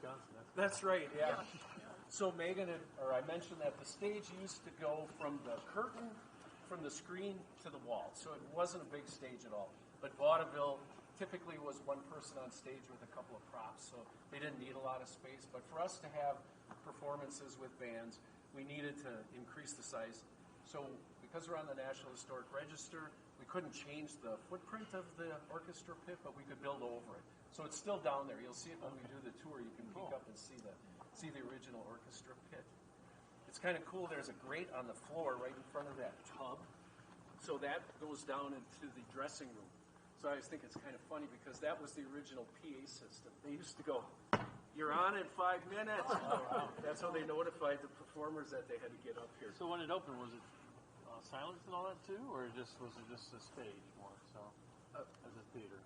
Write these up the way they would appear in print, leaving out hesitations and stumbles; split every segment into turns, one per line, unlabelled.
Wisconsin.
That's right, yeah. So Megan, I mentioned that the stage used to go from the curtain, from the screen to the wall. So it wasn't a big stage at all. But vaudeville typically was one person on stage with a couple of props, so they didn't need a lot of space. But for us to have performances with bands, we needed to increase the size. So because we're on the National Historic Register, we couldn't change the footprint of the orchestra pit, but we could build over it. So it's still down there. You'll see it when we do the tour. You can peek up and see the original orchestra pit. It's kind of cool. There's a grate on the floor right in front of that tub. So that goes down into the dressing room. So I always think it's kind of funny because that was the original PA system. They used to go, "You're on in 5 minutes." That's how they notified the performers that they had to get up here.
So when it opened, was it silence and all that too, or was it just a stage more so as a theater?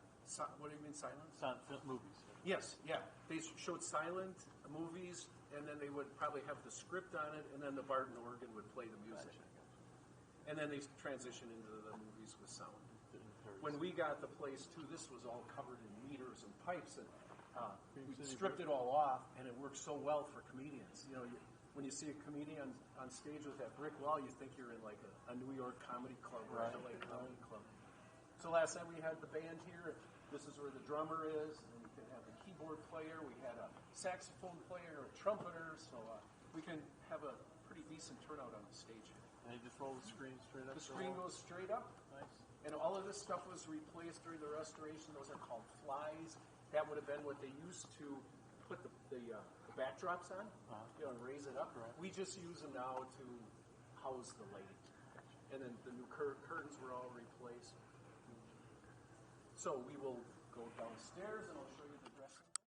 What do you mean silence?
Silent movies.
Yes, yeah. They showed silent movies, and then they would probably have the script on it, and then the Barton organ would play the music.
Gotcha.
And then they transition into the movies with sound. When we got the place too, this was all covered in meters and pipes, and we stripped it all off, and it worked so well for comedians. You know, when you see a comedian on stage with that brick wall, you think you're in like a New York comedy club or a LA comedy club. So last time we had the band here. This is where the drummer is, and we can have a keyboard player. We had a saxophone player, a trumpeter, so we can have a pretty decent turnout on the stage here.
And they just roll the screen straight up?
The screen goes straight up.
Nice.
And all of this stuff was replaced during the restoration. Those are called flies. That would have been what they used to put the backdrops on, and raise it up.
Right.
We just use them now to house the lighting. And then the new curtains were all replaced. So we will go downstairs, and I'll show you the